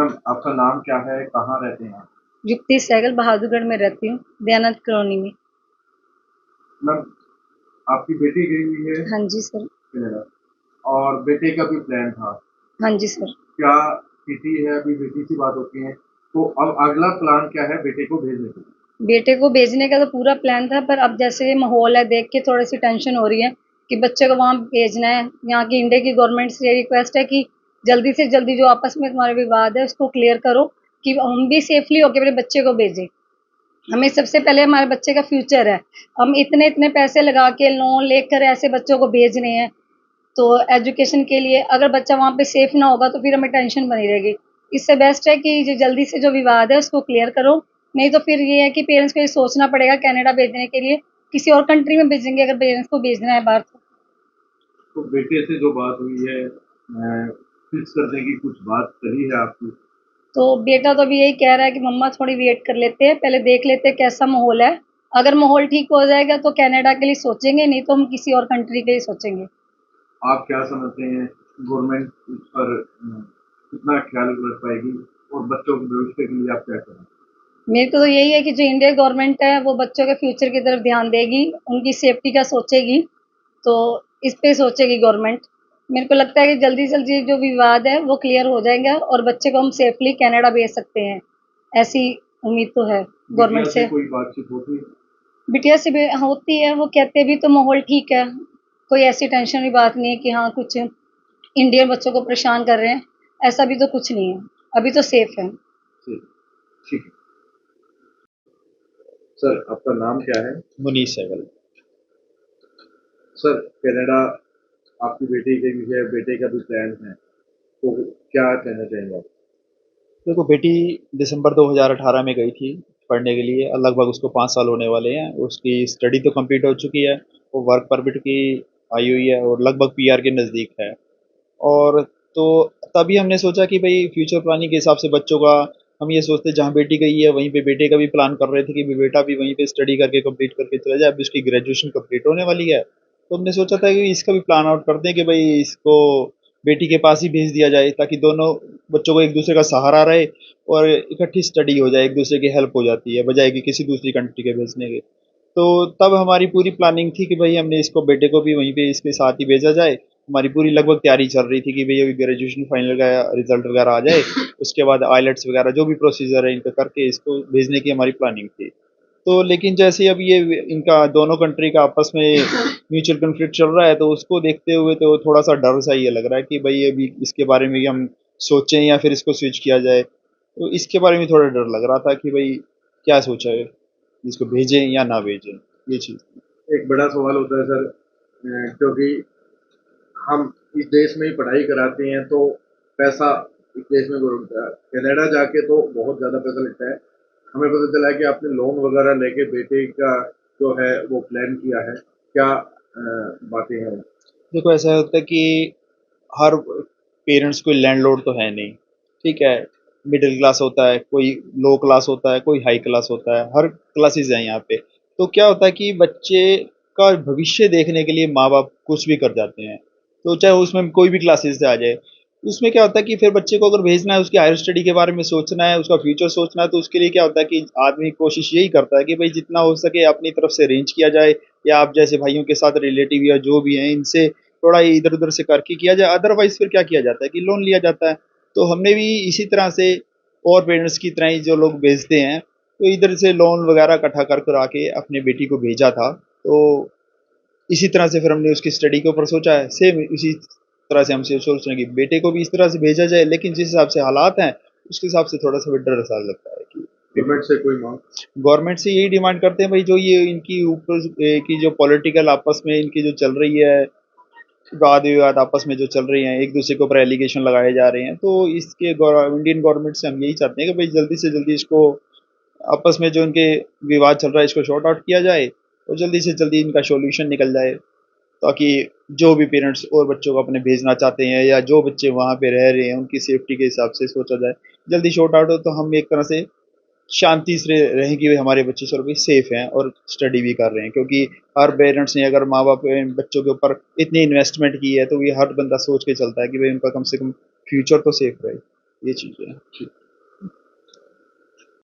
Ma'am आपका नाम क्या है, कहाँ रहते हैं आप? युक्ति सहगल बहादुरगढ़ में रहती हूँ, दयानंद कॉलोनी में। मैम आपकी बेटी गई हुई है हाँ जी सर। कनाडा और बेटे का भी प्लान था। हाँ जी सर। क्या तिथि है, अभी बेटी से बात होती है, तो अब अगला प्लान क्या है बेटे को भेजने के लिए? बेटे को भेजने का तो पूरा प्लान था, पर अब जैसे ये माहौल है देख के थोड़ी सी टेंशन हो रही है कि बच्चे को वहाँ भेजना है। यहाँ की इंडिया की गवर्नमेंट से ये रिक्वेस्ट है कि जल्दी से जल्दी जो आपस में तुम्हारे विवाद है उसको क्लियर करो कि हम भी सेफली होके अपने बच्चे को भेजें। हमें सबसे पहले हमारे बच्चे का फ्यूचर है। हम इतने इतने पैसे लगा के लोन लेकर ऐसे बच्चों को भेज रहे हैं, तो एजुकेशन के लिए अगर बच्चा वहाँ पे सेफ ना होगा तो फिर हमें टेंशन बनी रहेगी। इससे बेस्ट है कि जो जल्दी से जो विवाद है उसको क्लियर करो। नहीं तो फिर ये है कि पेरेंट्स को ये सोचना पड़ेगा कनाडा भेजने के लिए, किसी और कंट्री में भेजेंगे अगर पेरेंट्स को भेजना है बाहर तो। तो बेटे से जो बात हुई है फिक्स करने की कुछ बात करी है आपकी? तो बेटा तो अभी यही कह रहा है कि मम्मा थोड़ी वेट कर लेते हैं, पहले देख लेते हैं कैसा माहौल है। अगर माहौल ठीक हो जाएगा तो कनाडा के लिए सोचेंगे, नहीं तो हम किसी और कंट्री के लिए सोचेंगे। आप क्या समझते हैं गवर्नमेंट इस पर कितना ख्याल रख पाएगी और बच्चों के भविष्य के लिए आप क्या करें? मेरे को तो यही है कि जो इंडिया गवर्नमेंट है वो बच्चों के फ्यूचर की तरफ ध्यान देगी, उनकी सेफ्टी का सोचेगी, तो इस पे सोचेगी गवर्नमेंट। मेरे को लगता है कि जल्दी से जल्दी जो विवाद है वो क्लियर हो जाएगा और बच्चे को हम सेफली कनाडा भेज सकते हैं, ऐसी उम्मीद तो है गवर्नमेंट बिटिया से से। कोई बातचीत होती है? बिटिया से भी होती है, वो कहते भी तो माहौल ठीक है, कोई ऐसी टेंशन की बात नहीं है कि हाँ कुछ इंडियन बच्चों को परेशान कर रहे हैं, ऐसा भी तो कुछ नहीं है, अभी तो सेफ है। ठीक ठीक है। सर आपका नाम क्या है? मुनीस सहगल। सर कनाडा आपकी बेटी के लिए बेटे का भी प्लान है, तो क्या कहना चाहेंगे आप? देखो बेटी दिसंबर 2018 में गई थी पढ़ने के लिए, लगभग उसको 5 साल होने वाले हैं। उसकी स्टडी तो कंप्लीट हो चुकी है, वो वर्क परमिट की आई हुई है और लगभग पीआर के नज़दीक है। और तो तभी हमने सोचा कि भाई फ्यूचर प्लानिंग के हिसाब से बच्चों का हम ये सोचते जहाँ बेटी गई है वहीं पे बेटे का भी प्लान कर रहे थे कि बेटा भी वहीं पे स्टडी करके कंप्लीट करके चला जाए। अभी उसकी ग्रेजुएशन कंप्लीट होने वाली है, तो हमने सोचा था कि इसका भी प्लान आउट करते हैं कि भाई इसको बेटी के पास ही भेज दिया जाए, ताकि दोनों बच्चों को एक दूसरे का सहारा रहे और इकट्ठी स्टडी हो जाए, एक दूसरे की हेल्प हो जाती है बजाय कि किसी दूसरी कंट्री के भेजने के। तो तब हमारी पूरी प्लानिंग थी कि भाई हमने इसको बेटे को भी वहीं पे इसके साथ ही भेजा जाए। हमारी पूरी लगभग तैयारी चल रही थी कि भई अभी ग्रेजुएशन फाइनल का रिजल्ट वगैरह आ जाए, उसके बाद आइलेट्स वगैरह जो भी प्रोसीजर है इनका करके इसको भेजने की हमारी प्लानिंग थी। तो लेकिन जैसे ही अब ये इनका दोनों कंट्री का आपस में म्यूचुअल कॉन्फ्लिक्ट चल रहा है, तो उसको देखते हुए तो थोड़ा-सा डर सा ये लग रहा है कि भई अभी इसके बारे में भी हम सोचें या फिर इसको स्विच किया जाए। तो इसके बारे में थोड़ा डर लग रहा था कि भई क्या सोचा है, इसको भेजें या ना भेजें? ये चीज़। एक बड़ा सवाल होता है सर, क्योंकि हम इस देश में ही पढ़ाई कराते हैं तो पैसा इस देश में ज़रूर लगता है, कनाडा जाके तो बहुत ज़्यादा पैसा लगता है। हमें पता चला है कि आपने लोन वगैरह लेके बेटे का जो है वो प्लान किया है, क्या बातें हैं? देखो ऐसा होता है कि हर पेरेंट्स कोई लैंडलॉर्ड तो है नहीं, ठीक है? मिडिल क्लास होता है, कोई लो क्लास होता है, कोई हाई क्लास होता है, हर क्लासेस हैं यहाँ पे। तो क्या होता है कि बच्चे का भविष्य देखने के लिए माँ-बाप कुछ भी कर जाते हैं, तो चाहे उसमें कोई भी क्लासेस से आ जाए। उसमें क्या होता है कि फिर बच्चे को अगर भेजना है, उसकी हायर स्टडी के बारे में सोचना है, उसका फ्यूचर सोचना है, तो उसके लिए क्या होता है कि आदमी कोशिश यही करता है कि भई जितना हो सके अपनी तरफ से अरेंज किया जाए, या आप जैसे भाइयों के साथ रिलेटिव या जो भी हैं इनसे थोड़ा इधर-उधर से करके किया जाए, अदरवाइज़ फिर क्या किया जाता है कि लोन लिया जाता है। तो हमने भी इसी तरह से और पेरेंट्स की तरह ही जो लोग भेजते हैं, तो इधर से लोन वगैरह इकट्ठा कर करा के अपनी बेटी को भेजा था। तो इसी तरह से फिर हमने उसकी स्टडी के ऊपर सोचा है, सेम इसी तरह से हम सोच रहे हैं कि बेटे को भी इस तरह से भेजा जाए, लेकिन जिस हिसाब से हालात हैं, उसके हिसाब से थोड़ा-सा डर सा लगता है कि गवर्नमेंट से कोई मांग? गवर्नमेंट से यही डिमांड करते हैं भाई, जो ये इनकी ऊपर की जो पॉलिटिकल आपस में इनकी जो चल रही है, वाद-विवाद आपस में जो चल रही हैं, एक-दूसरे के ऊपर एलिगेशन लगाए जा रहे हैं, तो इसके इंडियन गवर्नमेंट से हम यही चाहते हैं कि भाई जल्दी से जल्दी इसको आपस में जो इनके विवाद चल रहा है इसको सॉर्ट आउट किया जाए और जल्दी से जल्दी इनका सॉल्यूशन निकल जाए, ताकि जो भी पेरेंट्स और बच्चों को अपने भेजना चाहते हैं या जो बच्चे वहाँ पे रह रहे हैं उनकी सेफ्टी के हिसाब से सोचा जाए, जल्दी सॉर्ट आउट हो तो हम एक तरह से शांति से रहें कि भाई हमारे बच्चे चलो भी सेफ हैं और स्टडी भी कर रहे हैं, क्योंकि हर पेरेंट्स ने अगर माँ बाप ने बच्चों के ऊपर इतनी इन्वेस्टमेंट की है तो ये हर बंदा सोच के चलता है कि भाई उनका कम से कम फ्यूचर तो सेफ रहे। ये चीज़ है।